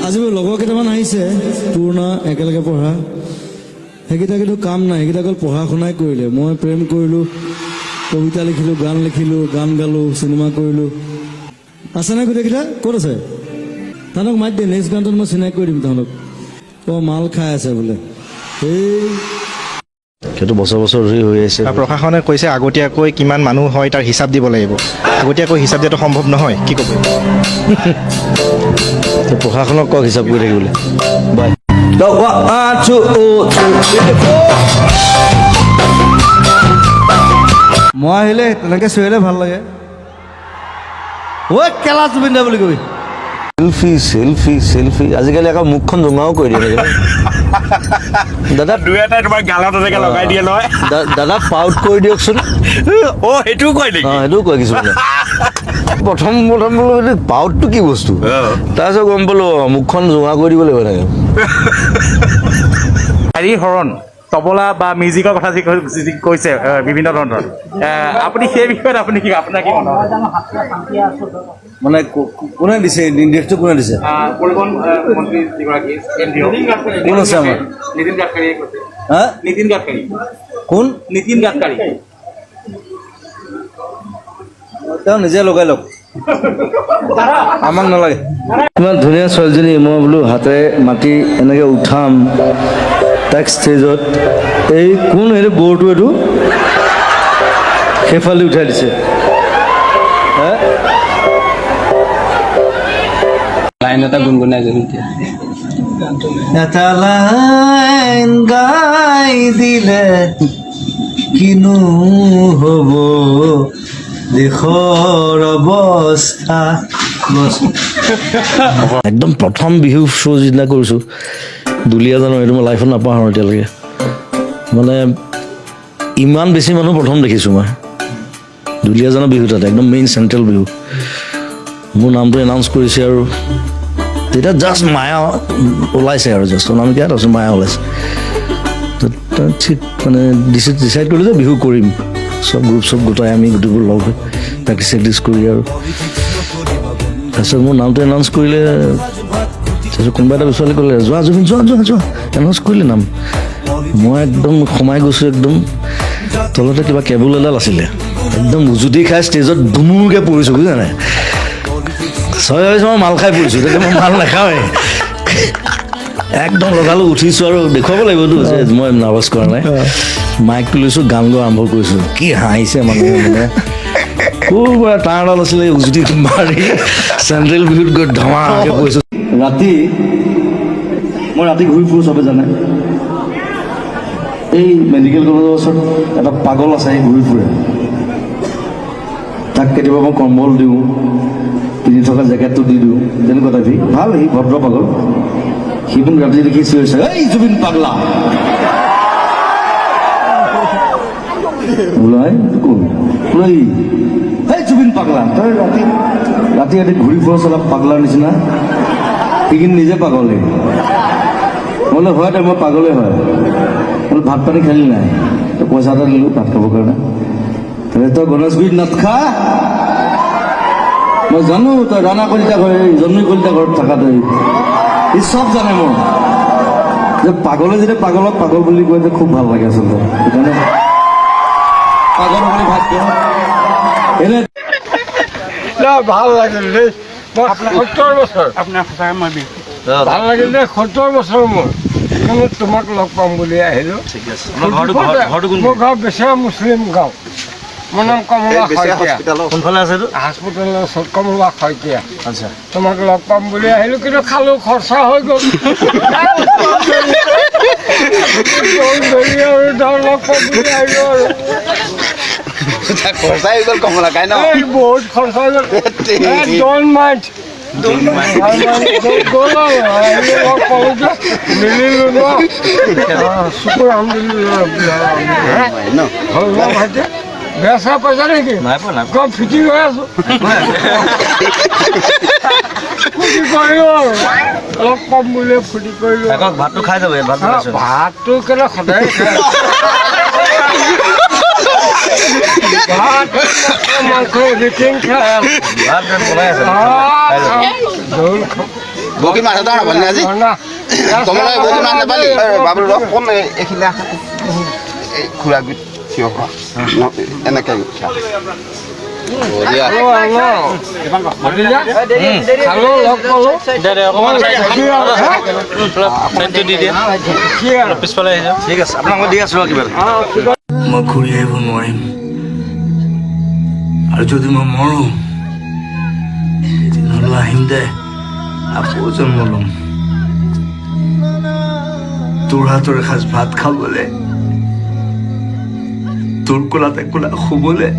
আজি মোৰ লগৰ কেইটামান আহিছে পুৰণা একেলগে পঢ়া সেইকেইটা কিন্তু কাম নাই সেইকেইটা অকল পঢ়া শুনাই কৰিলে মই প্ৰেম কৰিলোঁ কবিতা লিখিলোঁ গান গালোঁ চিনেমা কৰিলোঁ আছে নাই গোটেইকেইটা ক'ত আছে তাহাঁতক মাতি দিয়ে নেক্সট গানটোত মই চিনাকি কৰি দিম তাহাঁতক মাল খাই আছে বোলে এই সেইটো বছৰ ধৰি হৈ আছে প্ৰশাসনে কৈছে আগতীয়াকৈ কিমান মানুহ হয় তাৰ হিচাপ দিব লাগিব আগতীয়াকৈ হিচাপ দিয়াটো সম্ভৱ নহয় কি ক'ব প্ৰশাসনক কওক হিচাপ কৰি থাকিবলৈ বাই মই আহিলে তেনেকৈ চিঞৰিলে ভাল লাগে ঐ কেলা জুবিন দা বুলি কবি চেলফি আজিকালি আকৌ মুখখন জোঙাও কৰি দিয়ে দাদা দুই এটাই তোমাৰ গালত এনেকৈ লগাই দিয়ে নহয় দাদা পাউট কৰি দিয়কচোন সেইটোও কয় নেকি সেইটোও কয় কিছুমানে প্ৰথম বোলো পাউটটো কি বস্তু তাৰপিছত গম পালো মুখখন জোঙা কৰি দিব লাগিব এনেকৈ হেৰি হৰণ তবলা বা মিউজিকৰ কথা যি কৈছে বিভিন্ন ধৰণৰ আপুনি সেই বিষয়ত আপুনি কি আপোনাৰ কি মানে কোনে দিছে নিৰ্দেশটো কোনে দিছে পৰিবহণ মন্ত্ৰী যিগৰাকী কোন আছে আমাৰ নীতিন গাডকাৰীয়ে কৈছে নীতিন গাডকাৰী কোন নীতিন গাডকাৰী তেওঁ নিজে লগাই লওক আমাক নালাগে ইমান ধুনীয়া ছোৱালীজনী মই বোলো হাতে মাতি এনেকৈ উঠাম তাক ষ্টেজত এই কোন এইটো বৰটো এইটো সেইফালে উঠাই দিছে লাইন এটা গুণগুণাই এটা লাইন গাই দিলে কিনো হ'ব দেশৰ অৱস্থা একদম প্ৰথম বিহু শ্ব' যিদিনা কৰিছোঁ দুলীয়াজানৰ এইটো মই লাইফত নাপাহৰোঁ এতিয়ালৈকে মানে ইমান বেছি মানুহ প্ৰথম দেখিছোঁ মই দুলীয়াজানৰ বিহু তাতে একদম মেইন চেণ্ট্ৰেল বিহু মোৰ নামটো এনাউন্স কৰিছে আৰু তেতিয়া জাষ্ট মায়া ওলাইছে আৰু জাষ্ট অনামিকা তাৰপিছত মায়া ওলাইছে ঠিক মানে ডিচাইড কৰিলোঁ যে বিহু কৰিম চব গ্ৰুপ গোটাই আমি গোটেইবোৰ লগ হৈ প্ৰেক্টিচ কৰি আৰু তাৰপিছত মোৰ নামটো এনাউন্স কৰিলে তাৰপিছত কোনোবা এটা ছোৱালী ক'লে যোৱা জুবিন যোৱা এনাউন্স কৰিলে নাম মই একদম সোমাই গৈছোঁ একদম তলতে কিবা কেবুল এডাল আছিলে একদম উজুতি খাই ষ্টেজত ধুমুৰকৈ পৰিছোঁ বুজিছা নাই ছয় মই মাল খাই পৰিছোঁ তেতিয়া মই মাল নাখাওঁৱেই একদম লগালোঁ উঠিছোঁ আৰু দেখুৱাব লাগিবতো যে মই নাৰ্ভাছ কৰা নাই মাইকটো লৈছোঁ গান গোৱা আৰম্ভ কৰিছোঁ কি হাঁহিছে মানুহে মানে খুব তাঁৰডাল আছিলে উজুতি মাৰি চেণ্ট্ৰেল বিহুত গৈ ধমাকৈ পৰিছোঁ ৰাতি মই ৰাতি ঘূৰি ফুৰোঁ চবে জানে এই মেডিকেল কলেজৰ ওচৰত এটা পাগল আছে সেই ঘূৰি ফুৰে তাক কেতিয়াবা মই কম্বল দিওঁ পিন্ধি থকা জেকেটটো দি দিওঁ তেনেকুৱা টাইপ ভাল সি ভদ্ৰ পাগল সি মোক ৰাতি দেখি চিঞৰিছে এই জুবিন পাগলা ওলাই কোন এই জুবিন পাগলা তই ৰাতি ঘূৰি ফুৰ অলপ পাগলাৰ নিচিনা সি কিন্তু নিজে পাগলে বোলে হয় দে মই পাগলে হয় বোলে ভাত পানী খালি নাই তই পইচা এটা দিলোঁ ভাত খাবৰ কাৰণে তই গণেশগুৰিত নাথখা মই জানো তই ৰাণা কলিতা ঘৰ জন্মী কলিতা ঘৰত থাকা তই ই চব জানে মোৰ যে পাগলে যেতিয়া পাগলক পাগল বুলি কয় যে খুব ভাল লাগে আচলতে সেইকাৰণে পাগল বুলি ভাত দিওঁ এনে ভাল লাগিল দেই মই 70 বছৰ আপোনাৰ সঁচাকৈ মই ভাল লাগিল দেই 70 বছৰ মোৰ কিন্তু তোমাক লগ পাম বুলি আহিলোঁ মোৰ গাঁও বেচেৰা মুছলিম গাঁও মোৰ নাম কমলা শইকীয়া কোনফালে আছে হস্পিটেলৰ ওচৰত কমলা শইকীয়া আচ্ছা তোমাক লগ পাম বুলি আহিলোঁ কিন্তু খালোঁ খৰচা হৈ গ'ল আৰু ধৰ লগ পাম বুলি আহিলোঁ আৰু খৰচাই গ'ল কমলা খাই ন বহুত খৰচা হৈ গ'ল ড'ন্ট মাইণ্ড মিলিলোঁ ন শুকুৰ আলহামদুলিল্লাহ বেয়া চেয়া পাইছা নেকি কম ফিটিং হৈ আছোঁ ফুটি কৰিলোঁ আৰু অলপ কম বুলিয়ে ফুটি কৰিলোঁ ভাতটো খাই যাব ভাতটো কেলে সদায় খাই ভাত মাংস এভৰিথিং খাই জোল খাওঁ বকি মাছ এটা নাপালি আজি কমলা বকি মাছ নাপালি বাবুল ৰস কম এইখিলা এই খুৰা গুট থিয় হোৱা এনেকৈ বঢ়িয়া পিছফালে ঠিক আছে আপোনাক মই দি আছোঁ কিবা মই ঘূৰি আহিব নোৱাৰিম আৰু যদি মই মৰোঁ এদিন হ'লেও আহিম দে আকৌ জন্ম ল'ম তোৰ হাতৰ এসাঁজ ভাত খাবলৈ তোৰ কোলাতে কোলা শুবলৈ